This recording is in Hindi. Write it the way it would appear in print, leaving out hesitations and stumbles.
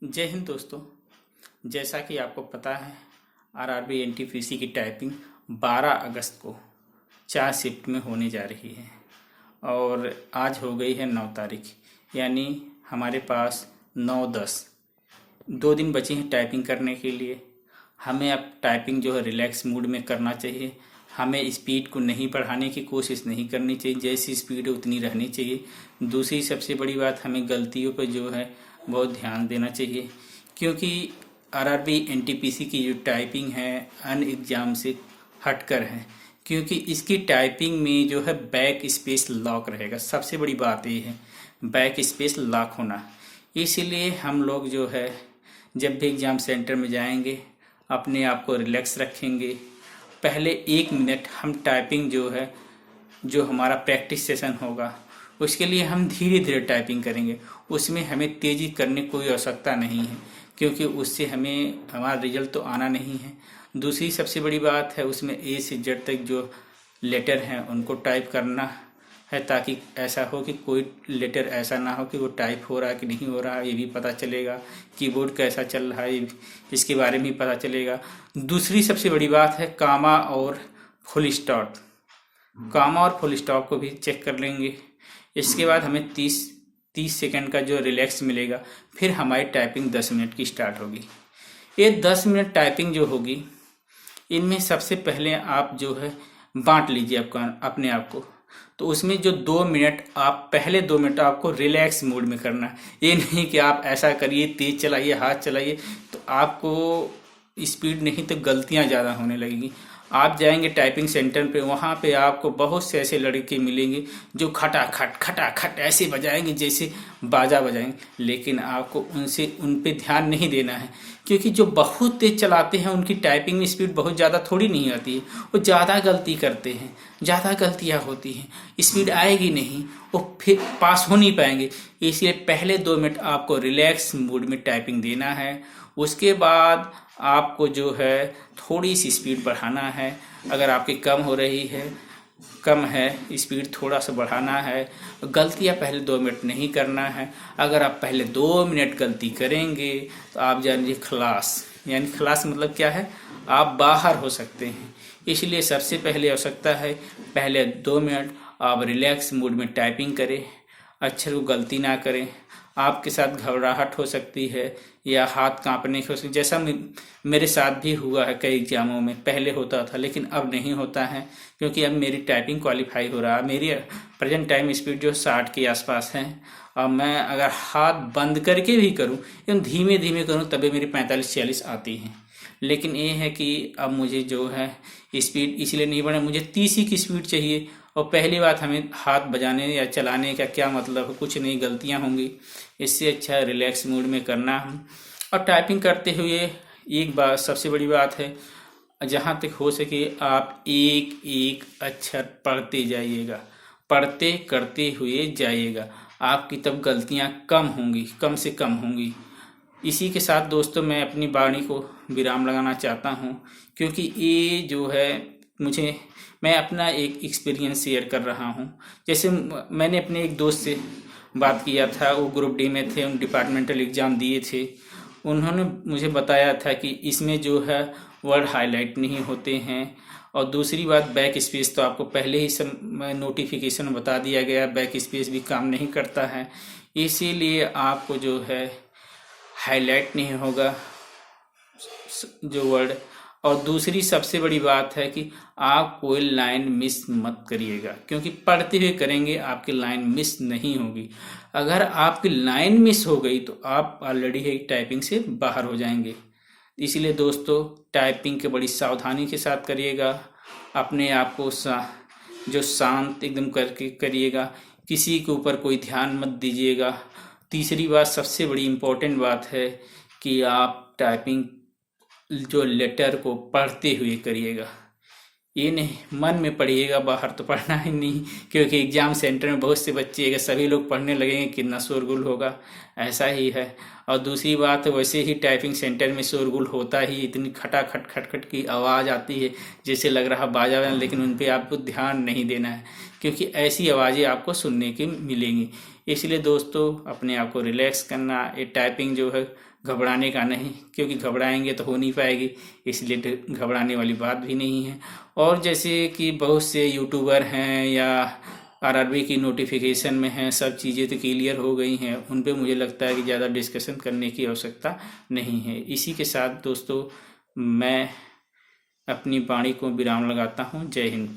जय हिंद दोस्तों। जैसा कि आपको पता है, आरआरबी एनटीपीसी की टाइपिंग 12 अगस्त को 4 शिफ्ट में होने जा रही है और आज हो गई है 9 तारीख, यानी हमारे पास 9-10 2 दिन बचे हैं टाइपिंग करने के लिए। हमें अब टाइपिंग जो है रिलैक्स मूड में करना चाहिए। हमें स्पीड को नहीं बढ़ाने की कोशिश नहीं करनी चाहिए, जैसी स्पीड है उतनी रहनी चाहिए। दूसरी सबसे बड़ी बात, हमें गलतियों पर जो है बहुत ध्यान देना चाहिए, क्योंकि आरआरबी एनटीपीसी की जो टाइपिंग है अन एग्ज़ाम से हटकर है, क्योंकि इसकी टाइपिंग में जो है बैक स्पेस लॉक रहेगा। सबसे बड़ी बात ये है बैक स्पेस लॉक होना। इसीलिए हम लोग जो है जब भी एग्ज़ाम सेंटर में जाएंगे अपने आप को रिलैक्स रखेंगे। पहले 1 मिनट हम टाइपिंग जो हमारा प्रैक्टिस सेशन होगा उसके लिए हम धीरे धीरे टाइपिंग करेंगे। उसमें हमें तेज़ी करने की कोई आवश्यकता नहीं है, क्योंकि उससे हमारा रिजल्ट तो आना नहीं है। दूसरी सबसे बड़ी बात है उसमें ए से जेड तक जो लेटर हैं उनको टाइप करना है, ताकि ऐसा हो कि कोई लेटर ऐसा ना हो कि वो टाइप हो रहा है कि नहीं हो रहा है, ये भी पता चलेगा। कीबोर्ड कैसा चल रहा है इसके बारे में भी पता चलेगा। दूसरी सबसे बड़ी बात है कामा और फुल स्टॉप। कामा और फुल स्टॉप को भी चेक कर लेंगे। इसके बाद हमें 30 सेकंड का जो रिलैक्स मिलेगा, फिर हमारी टाइपिंग 10 मिनट की स्टार्ट होगी। ये 10 मिनट टाइपिंग जो होगी, इनमें सबसे पहले आप जो है बांट लीजिए अपने आप को। तो उसमें जो 2 मिनट पहले 2 मिनट आपको रिलैक्स मूड में करना है। ये नहीं कि आप ऐसा करिए, तेज चलाइए, हाथ चलाइए, तो आपको स्पीड नहीं तो गलतियां ज़्यादा होने लगेंगी। आप जाएंगे टाइपिंग सेंटर पे, वहाँ पे आपको बहुत से ऐसे लड़के मिलेंगे जो खटाखट ऐसे बजाएंगे जैसे बाजा बजाएंगे, लेकिन आपको उन पे ध्यान नहीं देना है, क्योंकि जो बहुत तेज चलाते हैं उनकी टाइपिंग में स्पीड बहुत ज़्यादा थोड़ी नहीं आती है। वो ज़्यादा गलती करते हैं, ज़्यादा गलतियाँ होती हैं, स्पीड आएगी नहीं, वो फिर पास हो नहीं पाएंगे। इसलिए पहले 2 मिनट आपको रिलैक्स मूड में टाइपिंग देना है। उसके बाद आपको जो है थोड़ी सी स्पीड बढ़ाना है। अगर आपकी कम है स्पीड, थोड़ा सा बढ़ाना है। गलतियाँ पहले 2 मिनट नहीं करना है। अगर आप पहले 2 मिनट गलती करेंगे तो आप जानिए खलास, यानी खलास मतलब क्या है, आप बाहर हो सकते हैं। इसलिए सबसे पहले आवश्यकता है पहले 2 मिनट आप रिलैक्स मूड में टाइपिंग करें, अक्षर को गलती ना करें। आपके साथ घबराहट हो सकती है या हाथ कांपने की हो सकती है, जैसा मेरे साथ भी हुआ है कई एग्जामों में। पहले होता था लेकिन अब नहीं होता है, क्योंकि अब मेरी टाइपिंग क्वालिफाई हो रहा है। मेरी प्रेजेंट टाइम स्पीड जो 60 के आसपास है, और मैं अगर हाथ बंद करके भी करूं एकदम धीमे धीमे करूं तभी मेरी 45-46 आती है। लेकिन ये है कि अब मुझे जो है स्पीड इसलिए नहीं बढ़े, मुझे 30 ही की स्पीड चाहिए। और पहली बात, हमें हाथ बजाने या चलाने का क्या मतलब है, कुछ नहीं, गलतियां होंगी। इससे अच्छा रिलैक्स मूड में करना हम। और टाइपिंग करते हुए एक बात सबसे बड़ी बात है, जहाँ तक हो सके आप एक एक अक्षर पढ़ते जाइएगा, पढ़ते करते हुए जाइएगा। आपकी तब गलतियाँ कम होंगी, कम से कम होंगी। इसी के साथ दोस्तों मैं अपनी वाणी को विराम लगाना चाहता हूँ, क्योंकि ये जो है मैं अपना एक एक्सपीरियंस शेयर कर रहा हूँ। जैसे मैंने अपने एक दोस्त से बात किया था, वो ग्रुप डी में थे, उन डिपार्टमेंटल एग्ज़ाम दिए थे। उन्होंने मुझे बताया था कि इसमें जो है वर्ड हाईलाइट नहीं होते हैं। और दूसरी बात, बैक स्पेस तो आपको पहले ही नोटिफिकेशन बता दिया गया, बैक स्पेस भी काम नहीं करता है। इसीलिए आपको जो है हाईलाइट नहीं होगा जो वर्ड। और दूसरी सबसे बड़ी बात है कि आप कोई लाइन मिस मत करिएगा, क्योंकि पढ़ते हुए करेंगे आपकी लाइन मिस नहीं होगी। अगर आपकी लाइन मिस हो गई तो आप ऑलरेडी ही टाइपिंग से बाहर हो जाएंगे। इसलिए दोस्तों टाइपिंग के बड़ी सावधानी के साथ करिएगा। अपने आप को जो शांत एकदम करके करिएगा, किसी के ऊपर कोई ध्यान मत दीजिएगा। तीसरी बात सबसे बड़ी इम्पोर्टेंट बात है कि आप टाइपिंग जो लेटर को पढ़ते हुए करिएगा। ये नहीं मन में पढ़िएगा, बाहर तो पढ़ना ही नहीं, क्योंकि एग्जाम सेंटर में बहुत से बच्चे अगर सभी लोग पढ़ने लगेंगे कितना शोरगुल होगा, ऐसा ही है। और दूसरी बात, वैसे ही टाइपिंग सेंटर में शोरगुल होता ही, इतनी खटाखट खटखट की आवाज़ आती है जैसे लग रहा बाजा बजा, लेकिन उन पर आपको ध्यान नहीं देना है, क्योंकि ऐसी आवाज़ें आपको सुनने की मिलेंगी। इसलिए दोस्तों अपने आप को रिलैक्स करना, ये टाइपिंग जो है घबराने का नहीं, क्योंकि घबराएंगे तो हो नहीं पाएगी, इसलिए घबराने वाली बात भी नहीं है। और जैसे कि बहुत से यूट्यूबर हैं या आरआरबी की नोटिफिकेशन में हैं, सब चीज़ें तो क्लियर हो गई हैं, उन पे मुझे लगता है कि ज़्यादा डिस्कशन करने की आवश्यकता नहीं है। इसी के साथ दोस्तों मैं अपनी वाणी को विराम लगाता हूँ। जय हिंद।